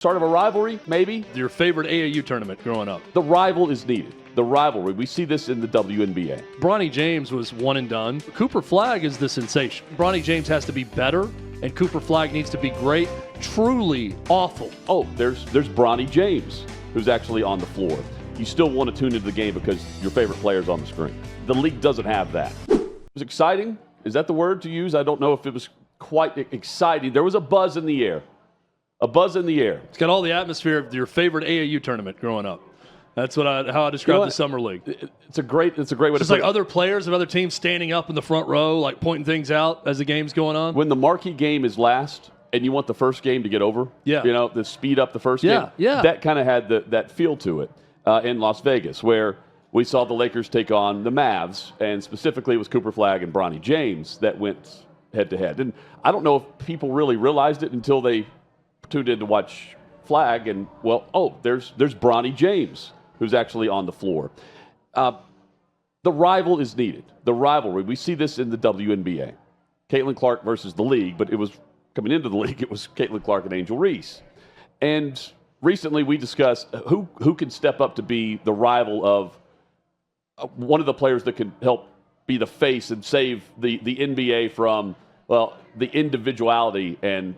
Start of a rivalry, maybe? Your favorite AAU tournament growing up. The rival is needed. The rivalry. We see this in the WNBA. Bronny James was one and done. Cooper Flagg is the sensation. Bronny James has to be better, and Cooper Flagg needs to be great. Truly awful. Oh, there's Bronny James, who's actually on the floor. You still want to tune into the game because your favorite player's on the screen. The league doesn't have that. It was exciting. Is that the word to use? I don't know if it was quite exciting. There was a buzz in the air. A buzz in the air. It's got all the atmosphere of your favorite AAU tournament growing up. That's how I describe the summer league. It's a great way to put it. Just like other players of other teams standing up in the front row, like pointing things out as the game's going on. When the marquee game is last and you want the first game to get over, to speed up the first game. Yeah. That kind of had that feel to it in Las Vegas, where we saw the Lakers take on the Mavs, and specifically it was Cooper Flagg and Bronny James that went head-to-head. And I don't know if people really realized it until they tuned in to watch Flagg, and there's Bronny James, who's actually on the floor. The rival is needed. The rivalry. We see this in the WNBA. Caitlin Clark versus the league, but it was coming into the league, it was Caitlin Clark and Angel Reese. And recently we discussed who can step up to be the rival of one of the players that can help be the face and save the NBA from, the individuality and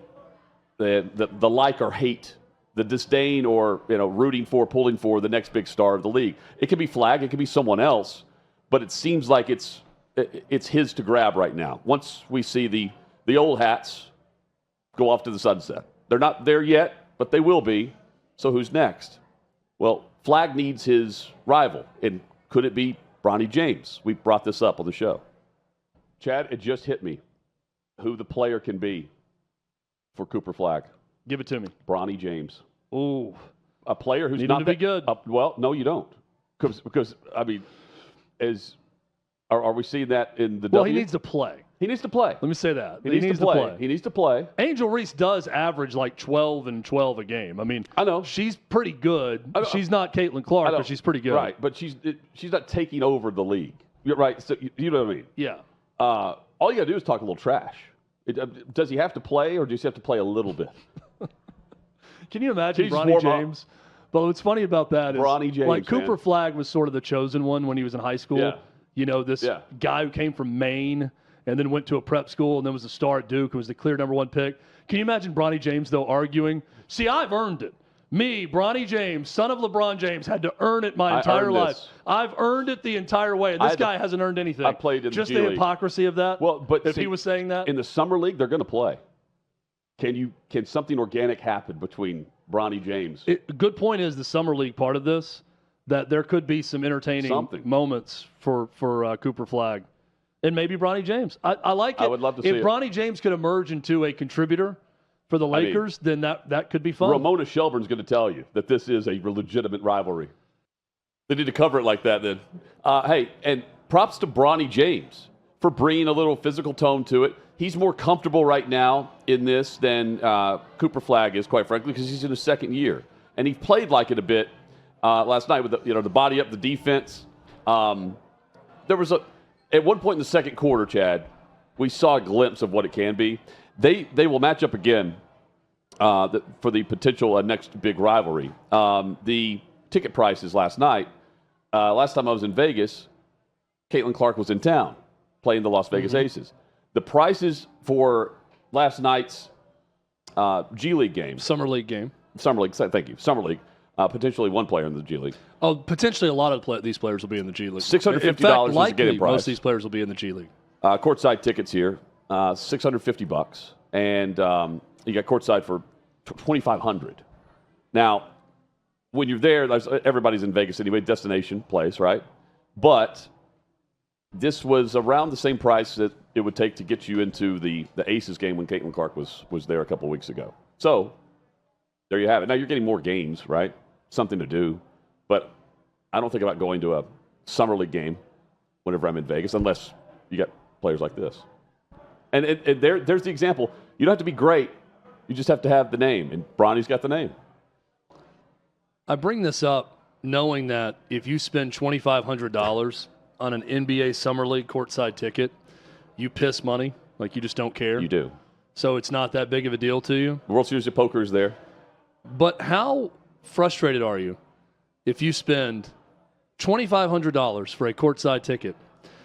the like or hate, the disdain or rooting for, pulling for the next big star of the league. It could be Flagg, it could be someone else, but it seems like it's his to grab right now. Once we see the old hats go off to the sunset. They're not there yet, but they will be. So who's next? Well, Flagg needs his rival, and could it be Bronny James? We brought this up on the show. Chad, it just hit me who the player can be for Cooper Flagg. Give it to me. Bronny James. Ooh. A player who's Need not him to be good. No, you don't. Because I mean, are we seeing that in the Well, he needs to play. He needs to play. Let me say that. He needs to play. He needs to play. Angel Reese does average like 12 and 12 a game. I mean, I know. She's pretty good. She's not Caitlin Clark, but she's pretty good. Right, but she's not taking over the league. You're right. So you know what I mean? Yeah. All you got to do is talk a little trash. Does he have to play, or does he have to play a little bit? Can you imagine Bronny James? But what's funny about that is Bronny James, like Cooper Flagg was sort of the chosen one when he was in high school. Yeah. This guy who came from Maine and then went to a prep school and then was a star at Duke and was the clear number one pick. Can you imagine Bronny James, though, arguing, see, I've earned it. Me, Bronny James, son of LeBron James, had to earn it my entire life. I've earned it the entire way. And this guy hasn't earned anything. I played in just the G the League. Hypocrisy of that. Well, but if he was saying that in the summer league, they're going to play. Can something organic happen between Bronny James? Good point is the summer league part of this, that there could be some entertaining moments for Cooper Flagg. And maybe Bronny James. I like it. I would love to see it. If Bronny James could emerge into a contributor for the Lakers, then that could be fun. Ramona Shelburne's going to tell you that this is a legitimate rivalry. They need to cover it like that then. Hey, and props to Bronny James for bringing a little physical tone to it. He's more comfortable right now in this than Cooper Flagg is, quite frankly, because he's in his second year. And he played like it a bit last night with the body up, the defense. There was at one point in the second quarter, Chad, we saw a glimpse of what it can be. They will match up again for the potential next big rivalry. The ticket prices last night, last time I was in Vegas, Caitlin Clark was in town playing the Las Vegas Aces. The prices for last night's G League game. Summer League game. Summer League, thank you. Summer League. Potentially one player in the G League. Oh, potentially a lot of these players will be in the G League. $650 is the getting price. Most of these players will be in the G League. Courtside tickets here, $650, and you got courtside for $2,500. Now, when you're there, everybody's in Vegas anyway, destination place, right? But this was around the same price that it would take to get you into the Aces game when Caitlin Clark was there a couple weeks ago. So there you have it. Now you're getting more games, right? Something to do. But I don't think about going to a summer league game whenever I'm in Vegas unless you got players like this. And there's the example. You don't have to be great. You just have to have the name. And Bronny's got the name. I bring this up knowing that if you spend $2,500 on an NBA Summer League courtside ticket, you piss money. Like, you just don't care. You do. So it's not that big of a deal to you. The World Series of Poker is there. But how frustrated are you if you spend $2,500 for a courtside ticket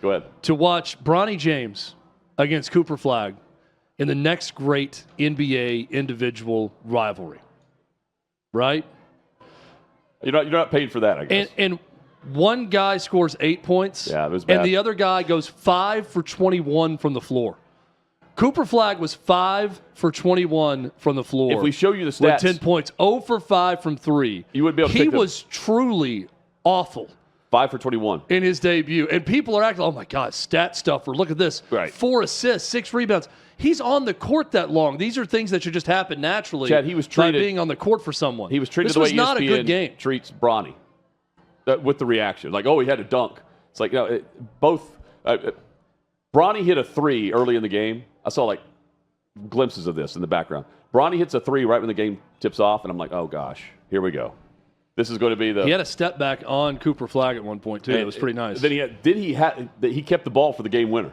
Go ahead. to watch Bronny James against Cooper Flagg in the next great NBA individual rivalry, right? You're not paid for that, I guess. And one guy scores 8 points, Yeah, it was bad. and the other guy goes 5 for 21 from the floor. Cooper Flagg was 5 for 21 from the floor. If we show you the with stats, 10 points, 0 for 5 from 3. You would be able to He pick them. was truly awful 5 for 21. in his debut. And people are acting, oh my God, stat stuffer. Look at this. Right. 4 assists, 6 rebounds. He's on the court that long. These are things that should just happen naturally. Chad, he was by treated- being on the court for someone. He was treated this the way was not ESPN a good game. treats Bronny with the reaction. Like, oh, he had a dunk. It's like, Bronny hit a 3 early in the game. I saw like glimpses of this in the background. Bronny hits a 3 right when the game tips off, and I'm like, oh gosh, here we go. This is going to be the. He had a step back on Cooper Flagg at one point too. It was pretty nice. Then he kept the ball for the game winner.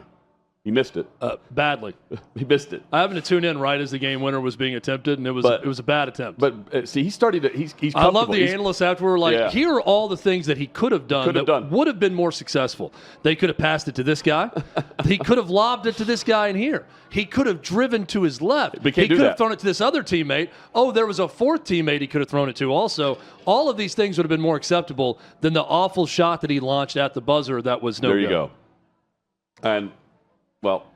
He missed it. Badly. He missed it. I happened to tune in right as the game winner was being attempted, and it was a bad attempt. But see, he's starting to. He's. I love the analysts afterward. Like, Yeah. here are all the things that he could have done would have been more successful. They could have passed it to this guy. He could have lobbed it to this guy in here. He could have driven to his left. But He could have thrown it to this other teammate. Oh, there was a fourth teammate he could have thrown it to also. All of these things would have been more acceptable than the awful shot that he launched at the buzzer that was no good. There you go. And, well,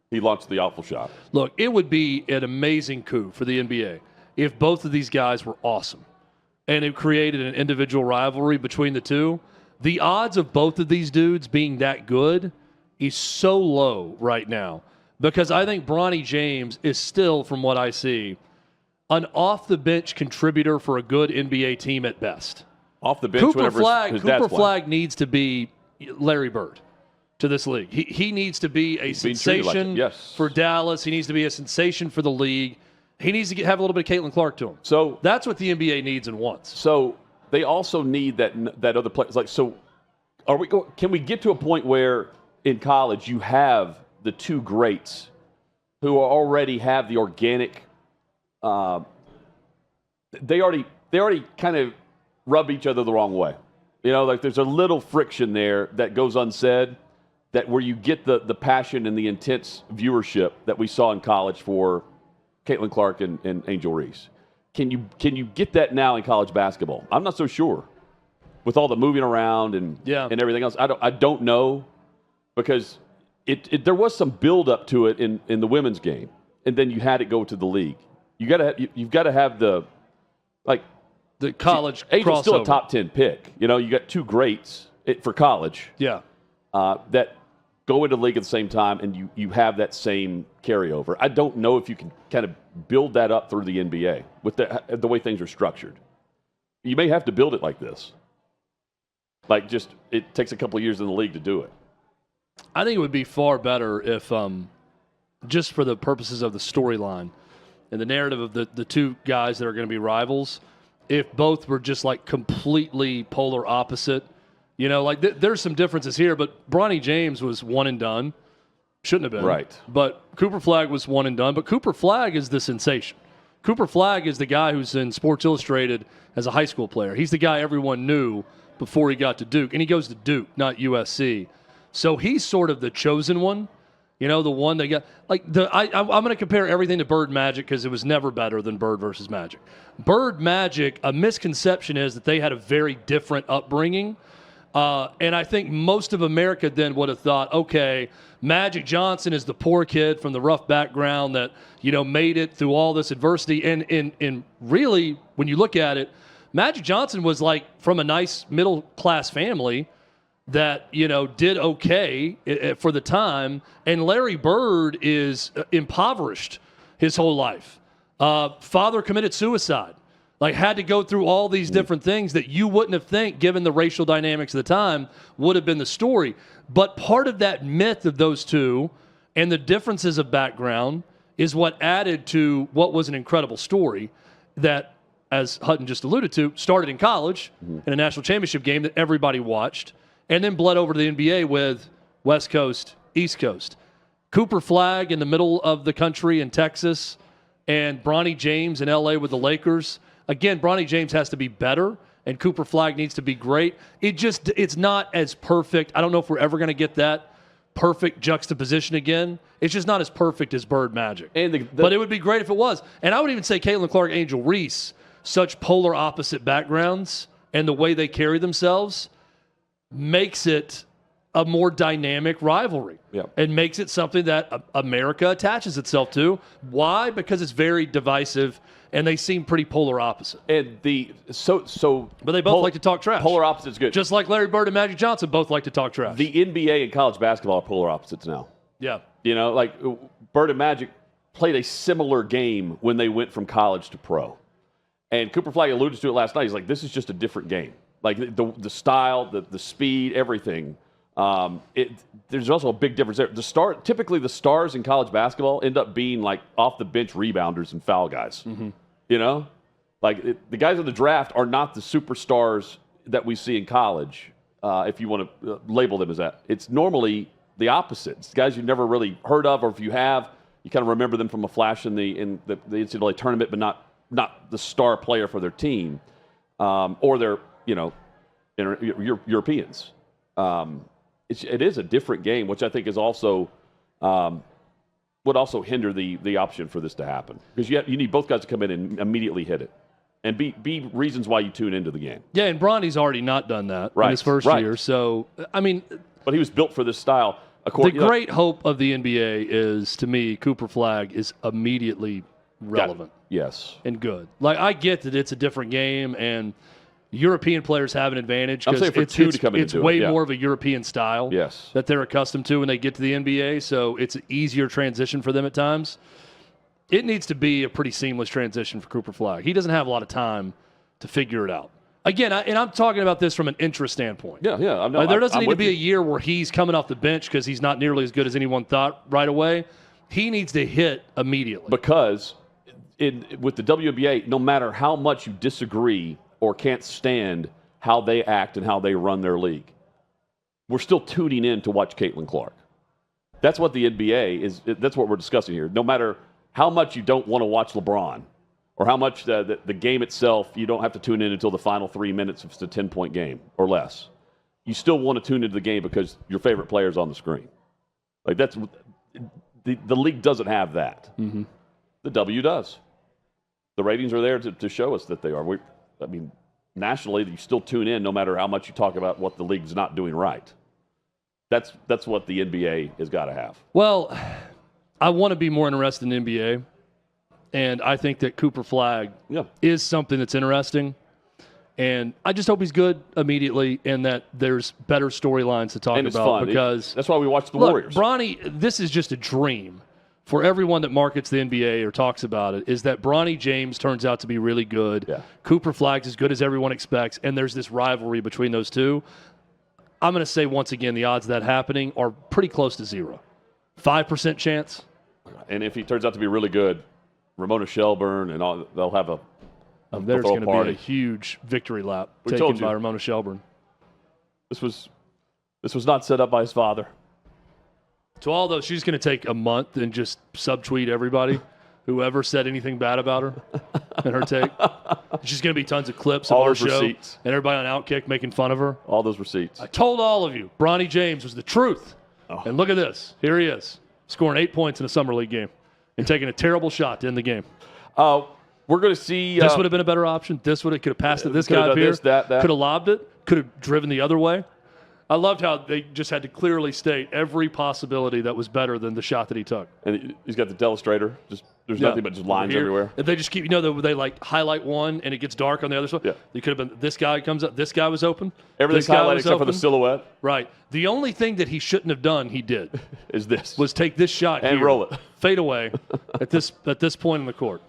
he launched the awful shot. Look, it would be an amazing coup for the NBA if both of these guys were awesome and it created an individual rivalry between the two. The odds of both of these dudes being that good is so low right now because I think Bronny James is still, from what I see, an off-the-bench contributor for a good NBA team at best. Off the bench whenever his dad's Cooper playing. Flagg needs to be Larry Bird to this league. He needs to be a sensation for Dallas. He needs to be a sensation for the league. He needs to have a little bit of Caitlin Clark to him. So that's what the NBA needs and wants. So they also need that other players. Like, so can we get to a point where in college you have the two greats who already have the organic? They already kind of rub each other the wrong way. You know, like there's a little friction there that goes unsaid, that where you get the passion and the intense viewership that we saw in college for Caitlin Clark and Angel Reese. Can you get that now in college basketball? I'm not so sure. With all the moving around and everything else, I don't know, because there was some build up to it in the women's game, and then you had it go to the league. You've got to have the college Angel's crossover. Still a top 10 pick. You know, you got two greats for college. Yeah. That go into the league at the same time, and you have that same carryover. I don't know if you can kind of build that up through the NBA with the way things are structured. You may have to build it like this. Like, just it takes a couple of years in the league to do it. I think it would be far better if, just for the purposes of the storyline and the narrative of the two guys that are going to be rivals, if both were just like completely polar opposite. You know, like there's some differences here, but Bronny James was one and done. Shouldn't have been. Right. But Cooper Flagg was one and done. But Cooper Flagg is the sensation. Cooper Flagg is the guy who's in Sports Illustrated as a high school player. He's the guy everyone knew before he got to Duke. And he goes to Duke, not USC. So he's sort of the chosen one. You know, the one that got I'm going to compare everything to Bird Magic because it was never better than Bird versus Magic. Bird Magic, a misconception is that they had a very different upbringing. And I think most of America then would have thought, okay, Magic Johnson is the poor kid from the rough background that, you know, made it through all this adversity. And really, when you look at it, Magic Johnson was like from a nice middle class family that, you know, did okay for the time. And Larry Bird is impoverished his whole life. Father committed suicide. Like, had to go through all these different things that you wouldn't have think, given the racial dynamics of the time, would have been the story. But part of that myth of those two and the differences of background is what added to what was an incredible story that, as Hutton just alluded to, started in college in a national championship game that everybody watched, and then bled over to the NBA with West Coast, East Coast. Cooper Flagg in the middle of the country in Texas, and Bronny James in L.A. with the Lakers. Again, Bronny James has to be better, and Cooper Flagg needs to be great. It's not as perfect. I don't know if we're ever going to get that perfect juxtaposition again. It's just not as perfect as Bird Magic. But it would be great if it was. And I would even say Caitlin Clark, Angel Reese, such polar opposite backgrounds, and the way they carry themselves makes it a more dynamic rivalry. And makes it something that America attaches itself to. Why? Because it's very divisive, and they seem pretty polar opposite. And but they both like to talk trash. Polar opposites good. Just like Larry Bird and Magic Johnson both like to talk trash. The NBA and college basketball are polar opposites now. Yeah. You know, like Bird and Magic played a similar game when they went from college to pro. And Cooper Flagg alluded to it last night. He's like, this is just a different game. Like the style, the speed, everything. There's also a big difference there. Typically the stars in college basketball end up being like off the bench rebounders and foul guys. You know, like the guys in the draft are not the superstars that we see in college. If you want to label them as that, it's normally the opposite. It's guys you've never really heard of, or if you have, you kind of remember them from a flash in the NCAA tournament, but not the star player for their team, or they're Europeans. It is a different game, which I think is also would also hinder the option for this to happen, because you need both guys to come in and immediately hit it, and be reasons why you tune into the game. Yeah, and Bronny's already not done that in his first year. So I mean, but he was built for this style. The great hope of the NBA is, to me, Cooper Flagg is immediately relevant. Yes, and good. Like, I get that it's a different game, and European players have an advantage because it's way more of a European style that they're accustomed to when they get to the NBA, so it's an easier transition for them at times. It needs to be a pretty seamless transition for Cooper Flagg. He doesn't have a lot of time to figure it out. Again, and I'm talking about this from an interest standpoint. Yeah. There doesn't need to be a year where he's coming off the bench because he's not nearly as good as anyone thought right away. He needs to hit immediately. Because with the WNBA, no matter how much you disagree or can't stand how they act and how they run their league, we're still tuning in to watch Caitlin Clark. That's what the NBA is. That's what we're discussing here. No matter how much you don't want to watch LeBron, or how much the game itself, you don't have to tune in until the final 3 minutes if it's a 10-point game or less. You still want to tune into the game because your favorite player is on the screen. Like, that's the league doesn't have that. The W does. The ratings are there to show us that they are. Nationally, you still tune in no matter how much you talk about what the league's not doing right. That's what the NBA has got to have. Well, I want to be more interested in the NBA, and I think that Cooper Flagg is something that's interesting. And I just hope he's good immediately, and that there's better storylines to talk about. Fun. Because that's why we watch the Warriors. Bronny, this is just a dream for everyone that markets the NBA or talks about it, is that Bronny James turns out to be really good. Yeah. Cooper Flagg's as good as everyone expects, and there's this rivalry between those two. I'm going to say once again the odds of that happening are pretty close to 0. 5% chance. And if he turns out to be really good, Ramona Shelburne and all, they'll have a there's going to be a huge victory lap taken by Ramona Shelburne. This was not set up by his father. To all those, she's going to take a month and just subtweet everybody, whoever said anything bad about her and her take. She's going to be tons of clips of our show receipts. And everybody on OutKick making fun of her. All those receipts. I told all of you, Bronny James was the truth. Oh. And look at this. Here he is, scoring 8 points in a summer league game and taking a terrible shot to end the game. We're going to see. This would have been a better option. Could have passed it. This guy up here could have lobbed it. Could have driven the other way. I loved how they just had to clearly state every possibility that was better than the shot that he took. And he's got the telestrator. There's nothing but just lines everywhere. If they just keep, they like highlight one and it gets dark on the other side. Yeah. They could have been, this guy comes up, this guy was open. Everything's highlighted except for the silhouette. Right. The only thing that he shouldn't have done, he did. Is this. Was take this shot and here, roll it. Fade away at this point in the court.